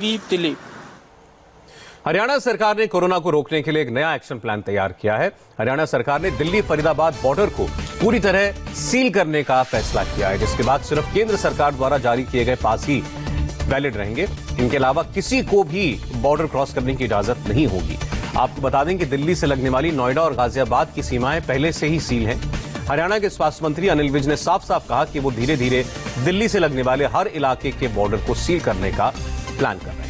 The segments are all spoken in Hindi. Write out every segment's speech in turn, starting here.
दिल्ली। हरियाणा सरकार ने कोरोना को रोकने के लिए एक नया एक्शन प्लान तैयार किया है। हरियाणा सरकार ने दिल्ली फरीदाबाद बॉर्डर को पूरी तरह सील करने का फैसला किया है, जिसके बाद सिर्फ केंद्र सरकार द्वारा जारी किए गए पास ही वैलिड रहेंगे। इनके अलावा किसी को भी बॉर्डर क्रॉस करने की इजाजत नहीं होगी। आपको बता दें कि दिल्ली से लगने वाली नोएडा और गाजियाबाद की सीमाएं पहले से ही सील हैं। हरियाणा के स्वास्थ्य मंत्री अनिल विज ने साफ साफ कहा कि वो धीरे धीरे दिल्ली से लगने वाले हर इलाके के बॉर्डर को सील करने का प्लान कर रहे हैं।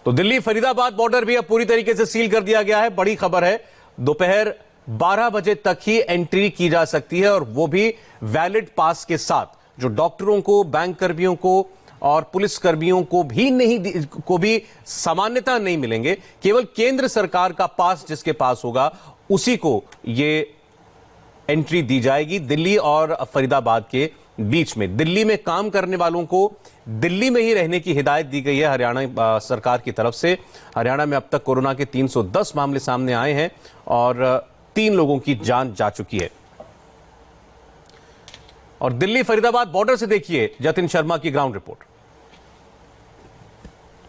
तो दिल्ली फरीदाबाद बॉर्डर भी अब पूरी तरीके से सील कर दिया गया है। बड़ी खबर है, दोपहर 12 बजे तक ही एंट्री की जा सकती है और वो भी वैलिड पास के साथ। जो डॉक्टरों को, बैंक कर्मियों को और पुलिस कर्मियों को भी सामान्यता नहीं मिलेंगे। केवल केंद्र सरकार का पास जिसके पास होगा उसी को ये एंट्री दी जाएगी दिल्ली और फरीदाबाद के बीच में। दिल्ली में काम करने वालों को दिल्ली में ही रहने की हिदायत दी गई है हरियाणा सरकार की तरफ से। हरियाणा में अब तक कोरोना के 310 मामले सामने आए हैं और 3 लोगों की जान जा चुकी है। और दिल्ली फरीदाबाद बॉर्डर से देखिए जतिन शर्मा की ग्राउंड रिपोर्ट।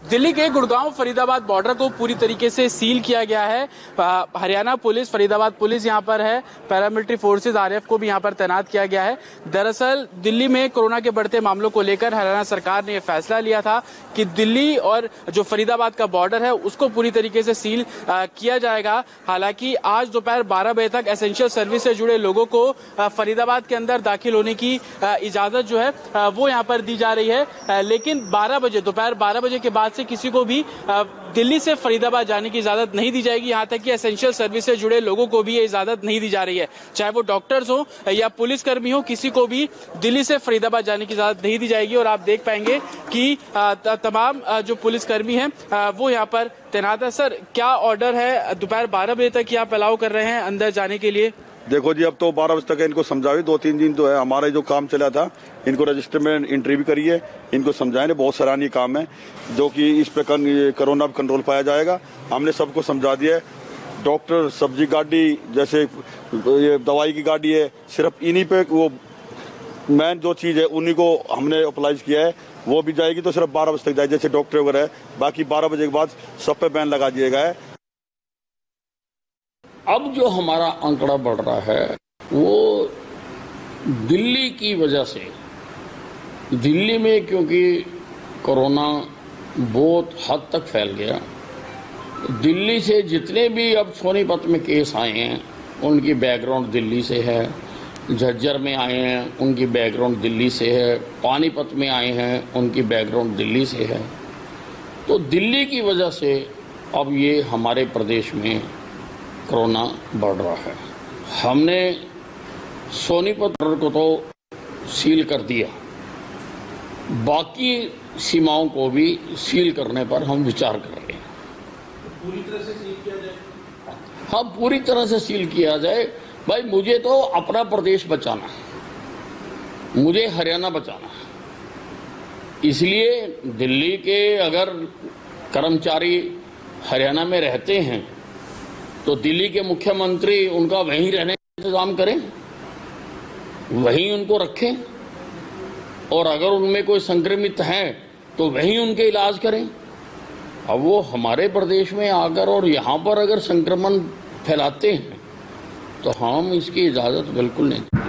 दिल्ली के गुड़गांव फरीदाबाद बॉर्डर को पूरी तरीके से सील किया गया है। हरियाणा पुलिस, फरीदाबाद पुलिस यहाँ पर है, पैरामिलिट्री फोर्सेज आरएफ को भी यहाँ पर तैनात किया गया है। दरअसल दिल्ली में कोरोना के बढ़ते मामलों को लेकर हरियाणा सरकार ने यह फैसला लिया था कि दिल्ली और जो फरीदाबाद का बॉर्डर है उसको पूरी तरीके से सील किया जाएगा। हालांकि आज दोपहर 12 बजे तक एसेंशियल सर्विस से जुड़े लोगों को फरीदाबाद के अंदर दाखिल होने की इजाजत जो है वो यहाँ पर दी जा रही है। लेकिन दोपहर 12 बजे के बाद से किसी को भी दिल्ली से फरीदाबाद जाने की इजाजत नहीं दी जाएगी। यहां तक कि एसेंशियल सर्विस से जुड़े लोगों को भी ये इजाजत नहीं दी जा रही है, चाहे वो डॉक्टर्स हो या पुलिसकर्मी हो, किसी को भी दिल्ली से फरीदाबाद जाने की इजाजत नहीं दी जाएगी। और आप देख पाएंगे कि तमाम जो पुलिसकर्मी हैं वो यहाँ पर तैनात है। सर, क्या ऑर्डर है? दोपहर 12 बजे तक आप अलाउ कर रहे हैं अंदर जाने के लिए? देखो जी, अब तो 12 बजे तक इनको समझाओ। 2-3 दिन तो है हमारा जो काम चला था, इनको रजिस्टर में एंट्री भी करी है, इनको समझाएं। बहुत सराहनीय काम है जो कि इस पे कोरोना कंट्रोल पाया जाएगा। हमने सबको समझा दिया है। डॉक्टर, सब्जी गाड़ी, जैसे ये दवाई की गाड़ी है, सिर्फ इन्हीं पे वो मेन जो चीज है उन्हीं को हमने अप्लाई किया है। वो भी जाएगी तो सिर्फ 12 बजे तक जाए, जैसे डॉक्टर वगैरह है। बाकी 12 बजे के बाद सब पे बैन लगा दिया गया है। अब जो हमारा आंकड़ा बढ़ रहा है वो दिल्ली की वजह से, दिल्ली में क्योंकि कोरोना बहुत हद तक फैल गया, दिल्ली से जितने भी अब सोनीपत में केस आए हैं उनकी बैकग्राउंड दिल्ली से है, झज्जर में आए हैं उनकी बैकग्राउंड दिल्ली से है, पानीपत में आए हैं उनकी बैकग्राउंड दिल्ली से है। तो दिल्ली की वजह से अब ये हमारे प्रदेश में कोरोना बढ़ रहा है। हमने सोनीपत को तो सील कर दिया, बाकी सीमाओं को भी सील करने पर हम विचार कर रहे हैं। पूरी तरह से सील किया जाए? हाँ, पूरी तरह से सील किया जाए। भाई, मुझे तो अपना प्रदेश बचाना, मुझे हरियाणा बचाना, इसलिए दिल्ली के अगर कर्मचारी हरियाणा में रहते हैं तो दिल्ली के मुख्यमंत्री उनका वहीं रहने का इंतजाम करें, वहीं उनको रखें, और अगर उनमें कोई संक्रमित हैं तो वहीं उनके इलाज करें। अब वो हमारे प्रदेश में आकर और यहाँ पर अगर संक्रमण फैलाते हैं तो हम इसकी इजाजत बिल्कुल नहीं।